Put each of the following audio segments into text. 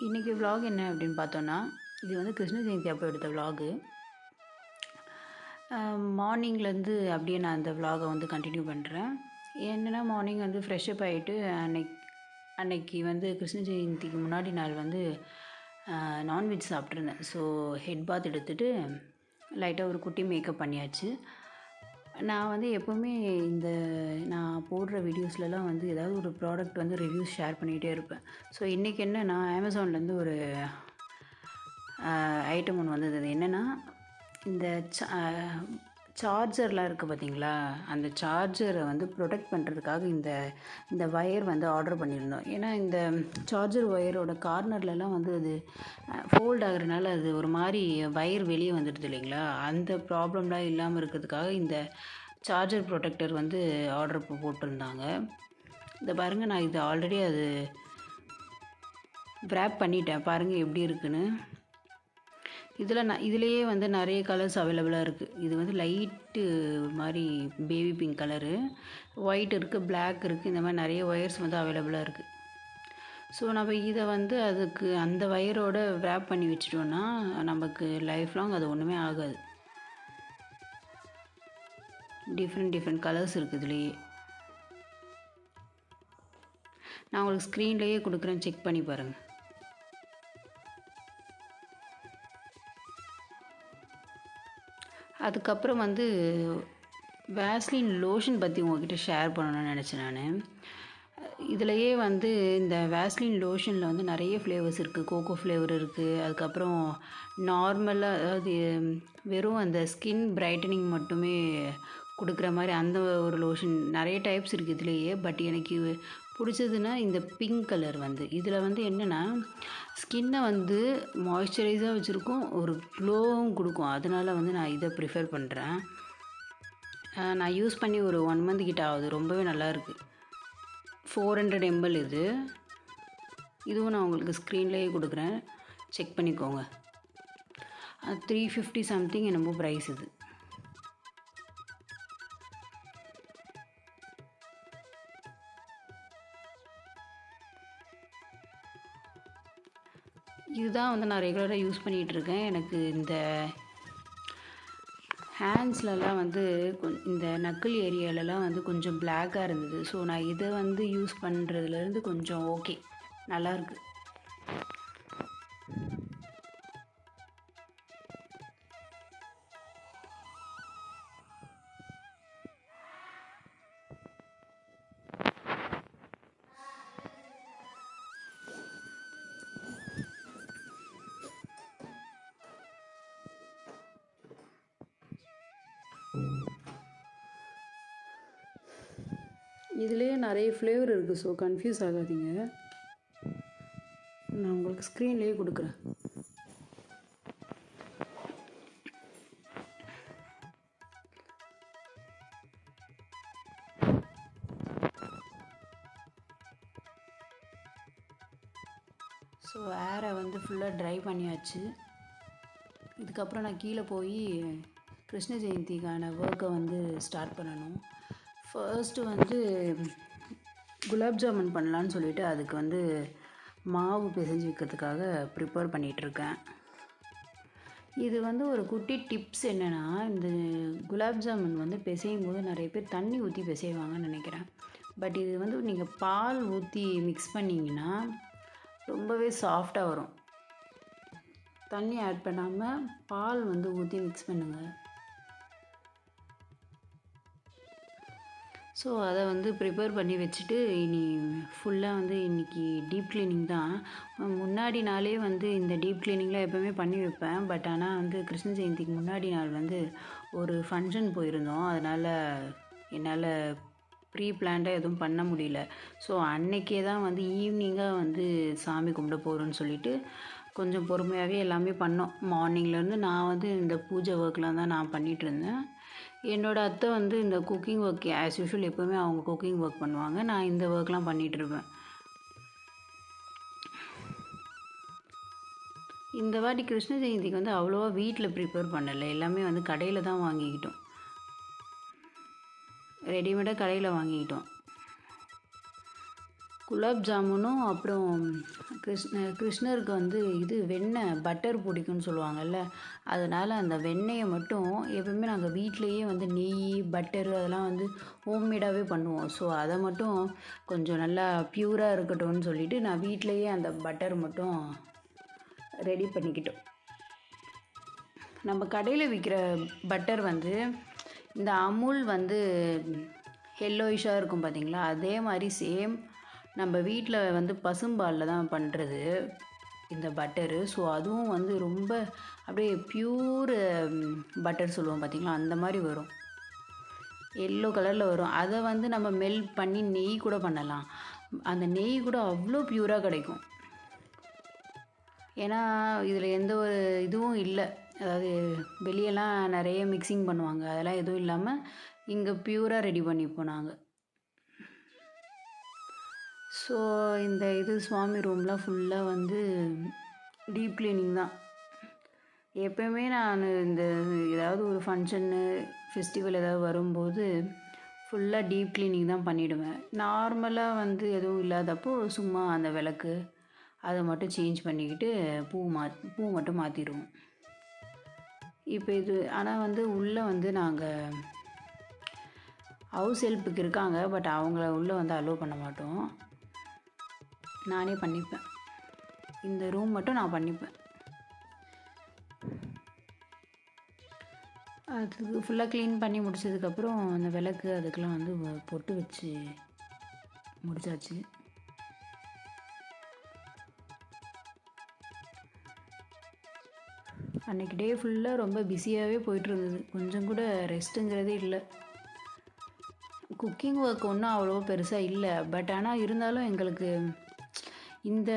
இன்றைக்கி விலாக் என்ன அப்படின்னு பார்த்தோன்னா, இது வந்து கிருஷ்ண ஜெயந்தி அப்போ எடுத்த விலாகு. மார்னிங்லேருந்து அப்படியே நான் அந்த விலாகை வந்து கண்டினியூ பண்ணுறேன். என்னென்னா மார்னிங் வந்து ஃப்ரெஷ்அப் ஆகிட்டு அன்னைக்கு வந்து கிருஷ்ண ஜெயந்திக்கு முன்னாடி நாள் வந்து நான்வெஜ் சாப்பிட்ருந்தேன். ஸோ ஹெட் பாத் எடுத்துகிட்டு லைட்டாக ஒரு குட்டி மேக்கப் பண்ணியாச்சு. நான் வந்து எப்போவுமே நான் போடுற வீடியோஸ்லலாம் வந்து ஏதாவது ஒரு ப்ராடக்ட் வந்து ரிவ்யூஸ் ஷேர் பண்ணிகிட்டே இருப்பேன். ஸோ இன்றைக்கி என்னென்னா அமேசான்லேருந்து ஒரு ஐட்டம் ஒன்று வந்தது. அது என்னென்னா இந்த சார்ஜர்லாம் இருக்குது பார்த்தீங்களா, அந்த சார்ஜரை வந்து ப்ரொடெக்ட் பண்ணுறதுக்காக இந்த ஒயர் வந்து ஆர்டர் பண்ணியிருந்தோம். ஏன்னா இந்த சார்ஜர் ஒயரோட கார்னர்லலாம் வந்து அது ஃபோல்ட் ஆகுறதுனால அது ஒரு மாதிரி ஒயர் வெளியே வந்துடுது இல்லைங்களா, அந்த ப்ராப்ளம்லாம் இல்லாமல் இருக்கிறதுக்காக இந்த சார்ஜர் ப்ரொடெக்டர் வந்து ஆர்டர் போட்டிருந்தாங்க. இந்த பாருங்கள், நான் இது ஆல்ரெடி அது வ்ராப் பண்ணிட்டேன். பாருங்கள் எப்படி இருக்குன்னு. இதுலேயே வந்து நிறைய கலர்ஸ் அவைலபிளாக இருக்குது. இது வந்து லைட்டு மாதிரி பேபி பிங்க் கலரு, ஒயிட் இருக்குது, பிளாக் இருக்குது, இந்த மாதிரி நிறைய ஒயர்ஸ் வந்து அவைலபிளாக இருக்குது. ஸோ நம்ம இதை வந்து அதுக்கு அந்த ஒயரோடு வ்ராப் பண்ணி வச்சிட்டோன்னா நமக்கு லைஃப் லாங் அது ஒன்றுமே ஆகாது. டிஃப்ரெண்ட் கலர்ஸ் இருக்குது இதுலேயே. நான் உங்களுக்கு ஸ்க்ரீன்லேயே கொடுக்குறேன், செக் பண்ணி பாருங்கள். அதுக்கப்புறம் வந்து வேஸ்லின் லோஷன் பற்றி உங்கள்கிட்ட ஷேர் பண்ணணும்னு நினச்சேன் நான். இதுலையே வந்து இந்த வேஸ்லின் லோஷனில் வந்து நிறைய ஃப்ளேவர்ஸ் இருக்குது. கோகோ ஃப்ளேவர் இருக்குது, அதுக்கப்புறம் நார்மலாக அதாவது வெறும் அந்த ஸ்கின் பிரைட்டனிங் மட்டுமே கொடுக்குற மாதிரி அந்த ஒரு லோஷன் நிறைய டைப்ஸ் இருக்குது இதுலேயே. பட் எனக்கு பிடிச்சதுன்னா இந்த பிங்க் கலர் வந்து இதில் வந்து என்னென்னா ஸ்கின்னை வந்து மாய்ஸ்சரைஸாக வச்சுருக்கும், ஒரு க்ளோவும் கொடுக்கும். அதனால் வந்து நான் இதை ப்ரிஃபர் பண்ணுறேன். நான் யூஸ் பண்ணி ஒரு 1 month கிட்ட ஆகுது. ரொம்பவே நல்லாயிருக்கு. 400 ml இதுவும் நான் உங்களுக்கு ஸ்க்ரீன்லேயே கொடுக்குறேன், செக் பண்ணிக்கோங்க. 350 சம்திங் என்னமோ ப்ரைஸ் இது. இதுதான் வந்து நான் ரெகுலராக யூஸ் பண்ணிகிட்ருக்கேன். எனக்கு இந்த ஹேண்ட்ஸ்லலாம் வந்து இந்த நக்கிள் ஏரியாலலாம் வந்து கொஞ்சம் பிளாக்காக இருந்தது. ஸோ நான் இதை வந்து யூஸ் பண்ணுறதுலேருந்து கொஞ்சம் ஓகே, நல்லாயிருக்கு. இதுலேயே நிறைய ஃப்ளேவர் இருக்குது, ஸோ கன்ஃபியூஸ் ஆகாதீங்க. நான் உங்களுக்கு ஸ்க்ரீன்லேயே கொடுக்குறேன். ஸோ ஏரை வந்து ஃபுல்லாக ட்ரை பண்ணியாச்சு. இதுக்கப்புறம் நான் கீழே போய் கிருஷ்ண ஜெயந்திக்கான ஒர்க்கை வந்து ஸ்டார்ட் பண்ணணும். ஃபர்ஸ்ட்டு வந்து குலாப் ஜாமுன் பண்ணலான்னு சொல்லிவிட்டு அதுக்கு வந்து மாவு பிசைஞ்சு வைக்கிறதுக்காக ப்ரிப்பேர் பண்ணிகிட்ருக்கேன். இது வந்து ஒரு குட்டி டிப்ஸ் என்னென்னா, இந்த குலாப் ஜாமுன் வந்து பிசையும் போது நிறைய பேர் தண்ணி ஊற்றி பிசைவாங்கன்னு நினைக்கிறேன். பட் இது வந்து நீங்கள் பால் ஊற்றி மிக்ஸ் பண்ணிங்கன்னா ரொம்பவே சாஃப்டாக வரும். தண்ணி ஆட் பண்ணாமல் பால் வந்து ஊற்றி மிக்ஸ் பண்ணுங்கள். ஸோ அதை வந்து ப்ரிப்பேர் பண்ணி வச்சுட்டு இனி ஃபுல்லாக வந்து இன்றைக்கி டீப் க்ளீனிங் தான். முன்னாடி நாளே வந்து இந்த டீப் க்ளீனிங்லாம் எப்போவுமே பண்ணி வைப்பேன். பட் ஆனால் வந்து கிருஷ்ண ஜெயந்திக்கு முன்னாடி நாள் வந்து ஒரு ஃபங்க்ஷன் போயிருந்தோம். அதனால் என்னால் ப்ரீ பிளான்டாக எதுவும் பண்ண முடியல. ஸோ அன்றைக்கே தான் வந்து ஈவினிங்காக வந்து சாமி கும்பிட போகிறோன்னு சொல்லிவிட்டு கொஞ்சம் பொறுமையாகவே எல்லாமே பண்ணோம். மார்னிங்லேருந்து நான் வந்து இந்த பூஜை ஒர்க்லாம் தான் நான் பண்ணிகிட்ருந்தேன். என்னோடய அத்தை வந்து இந்த குக்கிங் ஒர்க் ஆஸ் யூஷுவல் எப்போவுமே அவங்க குக்கிங் ஒர்க் பண்ணுவாங்க. நான் இந்த ஒர்க்லாம் பண்ணிகிட்ருப்பேன். இந்த வாட்டி கிருஷ்ண ஜெயந்திக்கு வந்து அவ்வளோவா வீட்டில் ப்ரிப்பேர் பண்ணலை. எல்லாமே வந்து கடையில் தான் வாங்கிக்கிட்டோம். ரெடிமேடாக கடையில் வாங்கிக்கிட்டோம். குலாப் ஜாமுனும் அப்புறம் கிருஷ்ணருக்கு வந்து இது வெண்ணெய் பட்டர் பிடிக்கும்னு சொல்லுவாங்கள்ல, அதனால் அந்த வெண்ணெயை மட்டும் எப்பவுமே நாங்கள் வீட்டிலையே வந்து நெய் பட்டரு அதெல்லாம் வந்து ஹோம்மேடாகவே பண்ணுவோம். ஸோ அதை மட்டும் கொஞ்சம் நல்லா ப்யூராக இருக்கட்டும்னு சொல்லிவிட்டு நான் வீட்டிலையே அந்த பட்டர் மட்டும் ரெடி பண்ணிக்கிட்டோம். நம்ம கடையில் விற்கிற பட்டர் வந்து இந்த அமுல் வந்து எல்லோயிஷாக இருக்கும் பார்த்தீங்களா, அதே மாதிரி சேம் நம்ம வீட்டில் வந்து பசும்பாலில் தான் பண்ணுறது இந்த பட்டரு. ஸோ அதுவும் வந்து ரொம்ப அப்படியே ப்யூர் பட்டர் சொல்லுவோம் பார்த்தீங்களா, அந்த மாதிரி வரும். எல்லோ கலரில் வரும். அதை வந்து நம்ம மெல்ட் பண்ணி நெய் கூட பண்ணலாம். அந்த நெய் கூட அவ்வளோ ப்யூராக கிடைக்கும். ஏன்னா இதில் எந்த ஒரு இதுவும் இல்லை. அதாவது வெளியெல்லாம் நிறைய மிக்சிங் பண்ணுவாங்க, அதெல்லாம் எதுவும் இல்லாமல் இங்கே ப்யூராக ரெடி பண்ணிப்போம் நாங்கள். ஸோ இந்த இது சுவாமி ரூம்லாம் ஃபுல்லாக வந்து டீப் க்ளீனிங் தான். எப்போயுமே நான் இந்த ஏதாவது ஒரு ஃபங்க்ஷன்னு ஃபெஸ்டிவல் ஏதாவது வரும்போது ஃபுல்லாக டீப் க்ளீனிங் தான் பண்ணிவிடுவேன். நார்மலாக வந்து எதுவும் இல்லாதப்போ சும்மா அந்த விளக்கு அதை மட்டும் சேஞ்ச் பண்ணிக்கிட்டு பூ மட்டும் மாற்றிடுவோம். இப்போ இது ஆனால் வந்து உள்ளே வந்து நாங்கள் ஹவுஸ் ஹெல்ப்புக்கு இருக்காங்க, பட் அவங்கள உள்ளே வந்து அலோவ் பண்ண மாட்டோம். நானே பண்ணிப்பேன். இந்த ரூம் மட்டும் நான் பண்ணிப்பேன். அதுக்கு ஃபுல்லாக க்ளீன் பண்ணி முடிச்சதுக்கப்புறம் அந்த விளக்கு அதுக்கெலாம் வந்து பொட்டு வச்சு முடிச்சாச்சு. அன்றைக்கி டே ஃபுல்லாக ரொம்ப பிஸியாகவே போயிட்டுருந்தது. கொஞ்சம் கூட ரெஸ்ட்டுங்கிறதே இல்லை. குக்கிங் ஒர்க் ஒன்றும் அவ்வளோ பெருசாக இல்லை, பட் ஆனால் இருந்தாலும் எங்களுக்கு இந்த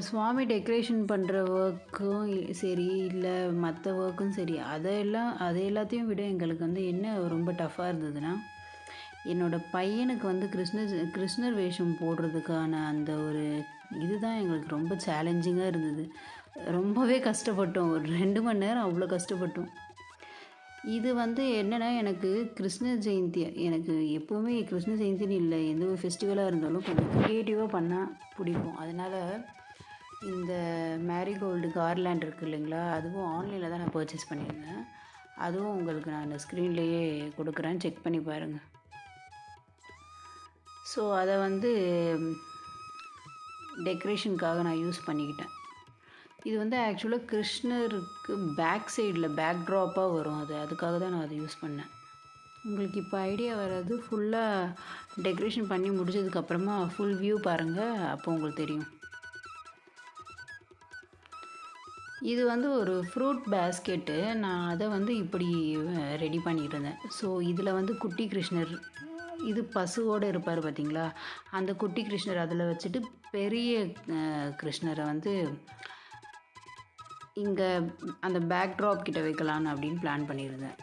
சுவாமி டெக்கரேஷன் பண்ணுற ஒர்க்கும் சரி, இல்லை மற்ற ஒர்க்கும் சரி, அதை எல்லாத்தையும் விட எங்களுக்கு வந்து என்ன ரொம்ப டஃப்பாக இருந்ததுன்னா, என்னோடய பையனுக்கு வந்து கிருஷ்ணர் வேஷம் போடுறதுக்கான அந்த ஒரு இதுதான் எங்களுக்கு ரொம்ப சேலஞ்சிங்காக இருந்தது. ரொம்பவே கஷ்டப்பட்டோம். ஒரு 2 மணி நேரம் அவ்வளோ கஷ்டப்பட்டோம். இது வந்து என்னென்னா, எனக்கு கிருஷ்ண ஜெயந்தி எனக்கு எப்போவுமே கிருஷ்ண ஜெயந்தின்னு இல்லை, எந்த ஒரு ஃபெஸ்டிவலாக இருந்தாலும் கொஞ்சம் க்ரியேட்டிவாக பண்ணால் பிடிக்கும். அதனால் இந்த மேரிகோல்டு கார்லேண்ட் இருக்குது இல்லைங்களா, அதுவும் ஆன்லைனில் தான் நான் பர்ச்சேஸ் பண்ணியிருந்தேன். அதுவும் உங்களுக்கு நான் ஸ்க்ரீன்லேயே கொடுக்குறேன், செக் பண்ணி பாருங்கள். ஸோ அதை வந்து டெக்கரேஷனுக்காக நான் யூஸ் பண்ணிக்கிட்டேன். இது வந்து ஆக்சுவலாக கிருஷ்ணருக்கு பேக் சைடில் பேக் ட்ராப்பாக வரும். அதுக்காக தான் நான் அதை யூஸ் பண்ணேன். உங்களுக்கு இப்போ ஐடியா வராது. ஃபுல்லாக டெக்கரேஷன் பண்ணி முடிச்சதுக்கப்புறமா ஃபுல் வியூ பாருங்கள், அப்போ உங்களுக்கு தெரியும். இது வந்து ஒரு ஃப்ரூட் பேஸ்கெட்டு. நான் அதை வந்து இப்படி ரெடி பண்ணிகிட்டு இருந்தேன். ஸோ இதில் வந்து குட்டி கிருஷ்ணர், இது பசுவோடு இருப்பார் பார்த்தீங்களா, அந்த குட்டி கிருஷ்ணர் அதில் வச்சுட்டு பெரிய கிருஷ்ணரை வந்து இங்கே அந்த பேக் ட்ராப் கிட்ட வைக்கலான்னு அப்படின்னு பிளான் பண்ணியிருந்தேன்.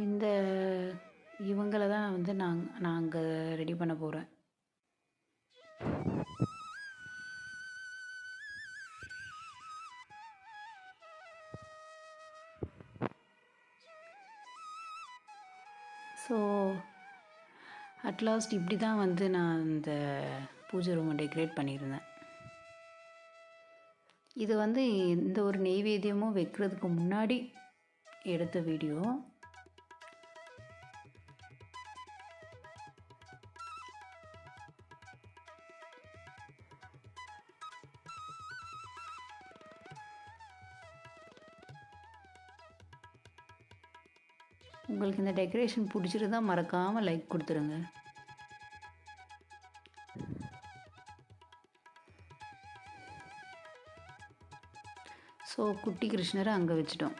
இந்த இவங்களை தான் வந்து நாங்கள் ரெடி பண்ண போகிறேன். ஸோ அட்லாஸ்ட் இப்படி தான் வந்து நான் இந்த பூஜை ரூமை டெக்கரேட் பண்ணியிருந்தேன். இது வந்து எந்த ஒரு நெய்வேத்தியமும் வைக்கிறதுக்கு முன்னாடி எடுத்த வீடியோ. உங்களுக்கு இந்த டெக்கரேஷன் பிடிச்சிருந்தா மறக்காமல் லைக் கொடுத்துருங்க. ஸோ குட்டி கிருஷ்ணரை அங்கே வச்சிட்டோம்.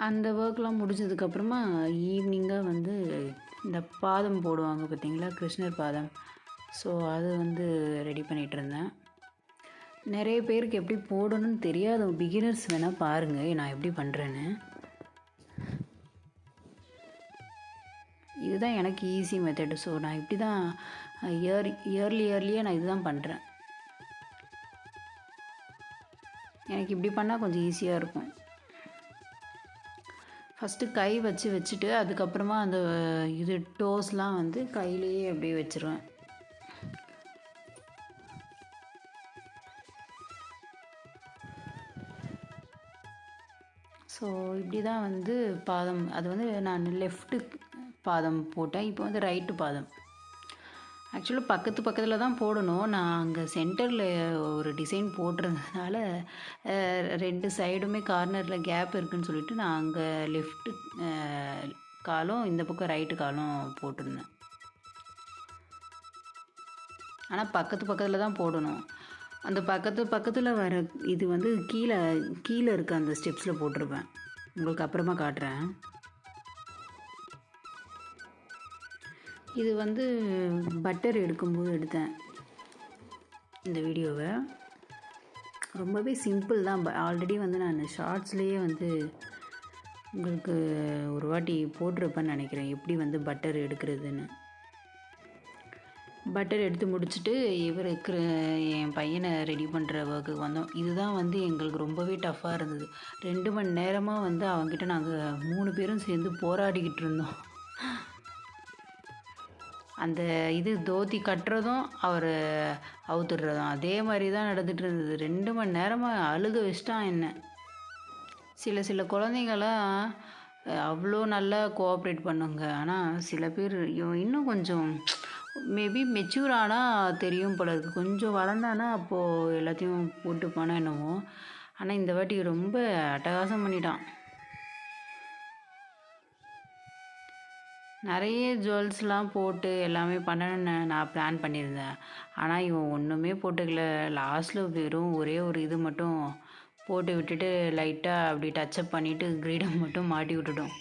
அந்த ஒர்க்லாம் முடிஞ்சதுக்கப்புறமா ஈவினிங்காக வந்து இந்த பாதம் போடுவாங்க பார்த்தீங்களா, கிருஷ்ணர் பாதம். ஸோ அது வந்து ரெடி பண்ணிகிட்டு இருந்தேன். நிறைய பேருக்கு எப்படி போடணும்னு தெரியாத பிகினர்ஸ் வேணால் பாருங்கள் நான் எப்படி பண்ணுறேன்னு. இதுதான் எனக்கு ஈஸி மெத்தடு. ஸோ நான் இப்படி தான் இயர்லியே நான் இதுதான் பண்ணுறேன். எனக்கு இப்படி பண்ணால் கொஞ்சம் ஈஸியாக இருக்கும். ஃபஸ்ட்டு கை வச்சுட்டு அதுக்கப்புறமா அந்த இது டோஸ்லாம் வந்து கையிலேயே அப்படியே வச்சுருவேன். ஸோ இப்படி தான் வந்து பாதம், அது வந்து நான் லெஃப்ட்டு பாதம் போட்டேன். இப்போ வந்து ரைட்டு பாதம். ஆக்சுவலாக பக்கத்தில் தான் போடணும். நான் அங்கே சென்டரில் ஒரு டிசைன் போட்டிருந்ததுனால 2 சைடுமே கார்னரில் கேப் இருக்குதுன்னு சொல்லிட்டு நான் அங்கே லெஃப்ட்டு காலும் இந்த பக்கம் ரைட்டு காலும் போட்டிருந்தேன். ஆனால் பக்கத்தில் தான் போடணும். அந்த பக்கத்தில் வர இது வந்து கீழே இருக்க அந்த ஸ்டெப்ஸில் போட்டிருப்பேன். உங்களுக்கு அப்புறமா காட்டுறேன். இது வந்து பட்டர் எடுக்கும்போது எடுத்தேன் இந்த வீடியோவை. ரொம்பவே சிம்பிள் தான். ஆல்ரெடி வந்து நான் ஷார்ட்ஸ்லேயே வந்து உங்களுக்கு ஒரு வாட்டி போட்டிருப்பேன்னு நினைக்கிறேன், எப்படி வந்து பட்டர் எடுக்கிறதுன்னு. பட்டர் எடுத்து முடிச்சுட்டு இவருக்கு என் பையனை ரெடி பண்ணுற ஒர்க்குக்கு வந்தோம். இதுதான் வந்து எங்களுக்கு ரொம்பவே டஃப்பாக இருந்தது. 2 மணி நேரமாக வந்து அவங்ககிட்ட நாங்கள் 3 பேரும் சேர்ந்து போராடிக்கிட்டு இருந்தோம். அந்த இது தோத்தி கட்டுறதும் அவர் அவுத்துடுறதும் அதே மாதிரி தான் நடந்துகிட்டு இருந்தது. 2 மணி நேரமாக அழுக வச்சிட்டான் என்ன. சில குழந்தைங்களாம் அவ்வளோ நல்லா கோஆப்ரேட் பண்ணுங்க. ஆனால் சில பேர் இன்னும் கொஞ்சம் மேபி மெச்சூர் ஆனால் தெரியும் போல இருக்குது. கொஞ்சம் வளர்ந்தானா அப்போது எல்லாத்தையும் போட்டுப்பானா என்னவோ. ஆனால் இந்த வாட்டி ரொம்ப அட்டகாசம் பண்ணிட்டான். நிறைய ஜுவல்ஸ்லாம் போட்டு எல்லாமே பண்ணணுன்னு நான் பிளான் பண்ணியிருந்தேன். ஆனால் இவன் ஒன்றுமே போட்டுக்கல. லாஸ்ட்டில் வெறும் ஒரே ஒரு இது மட்டும் போட்டு விட்டுட்டு லைட்டாக அப்படி டச்சப் பண்ணிவிட்டு கிரீடம் மட்டும் மாட்டி விட்டுட்டோம்.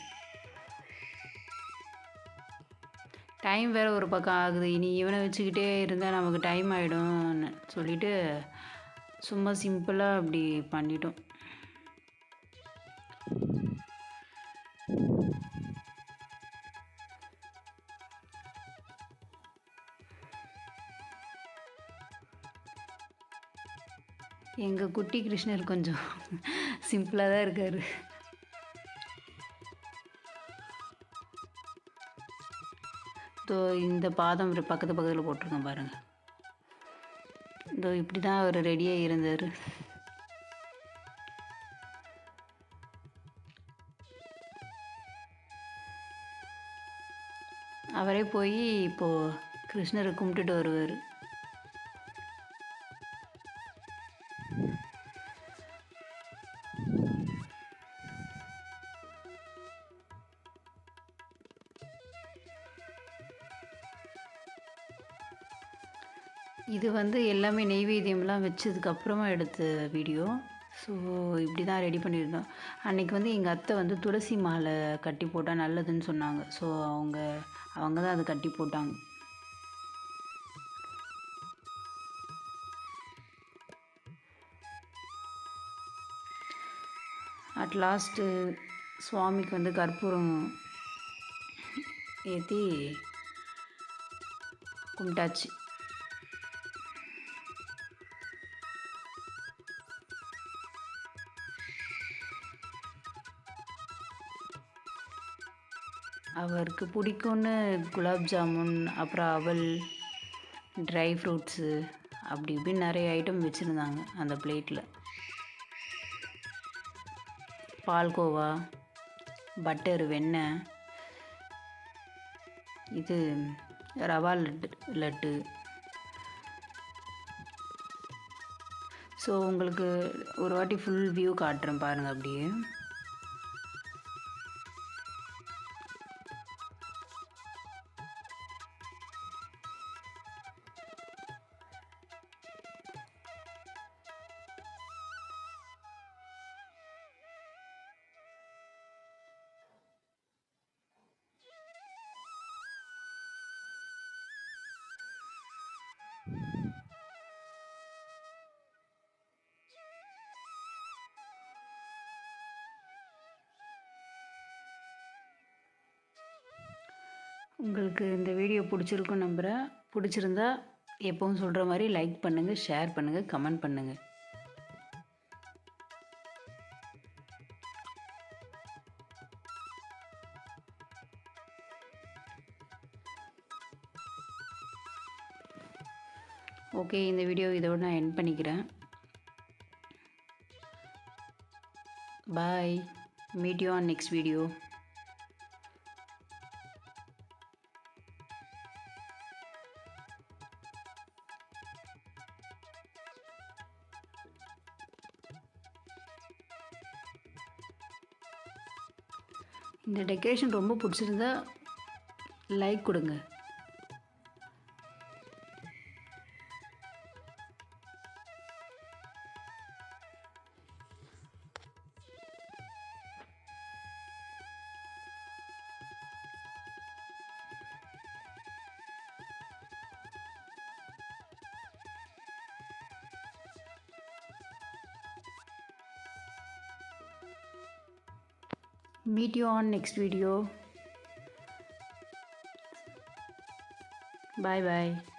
டைம் வேறு ஒரு பக்கம் ஆகுது. இனி இவனை வச்சுக்கிட்டே இருந்தால் நமக்கு டைம் ஆகிடும்னு சொல்லிவிட்டு சும்மா சிம்பிளாக அப்படி பண்ணிட்டோம். எங்கள் குட்டி கிருஷ்ணர் கொஞ்சம் சிம்பிளாக தான் இருக்கார். இதோ இந்த பாதம் பக்கத்தில் போட்டிருக்கேன் பாருங்கள். இதோ இப்படி தான் அவர் ரெடியாக இருந்தார். அவரே போய் இப்போது கிருஷ்ணரை கும்பிட்டுட்டு வருவார். இது வந்து எல்லாமே நெய்வேத்தியம்லாம் வச்சதுக்கப்புறமா எடுத்த வீடியோ. ஸோ இப்படி தான் ரெடி பண்ணியிருந்தோம். அன்றைக்கி வந்து எங்கள் அத்தை வந்து துளசி மாலை கட்டி போட்டால் நல்லதுன்னு சொன்னாங்க. ஸோ அவங்க தான் அதை கட்டி போட்டாங்க. அட் லாஸ்ட்டு சுவாமிக்கு வந்து கற்பூரம் ஏற்றி கும்பிட்டாச்சு. அவருக்கு பிடிக்கும்னு குலாப் ஜாமுன், அப்புறம் அவல், ட்ரை ஃப்ரூட்ஸு அப்படி இப்படின்னு நிறைய ஐட்டம் வச்சுருந்தாங்க அந்த பிளேட்டில். பால்கோவா, பட்டர், வெண்ணெய், இது ரவா லட்டு. ஸோ உங்களுக்கு ஒரு வாட்டி ஃபுல் வியூ காட்டுறேன் பாருங்கள் அப்படியே. உங்களுக்கு இந்த வீடியோ பிடிச்சிருக்குன்னு நம்புகிறேன். பிடிச்சிருந்தா எப்பவும் சொல்கிற மாதிரி லைக் பண்ணுங்கள், ஷேர் பண்ணுங்கள், கமெண்ட் பண்ணுங்கள். ஓகே, இந்த வீடியோ இதோட நான் எண்ட் பண்ணிக்கிறேன். Bye. Meet you on next video. இந்த டெக்கரேஷன் ரொம்ப பிடிச்சிருந்தா லைக் கொடுங்க. Meet you on next video. Bye bye.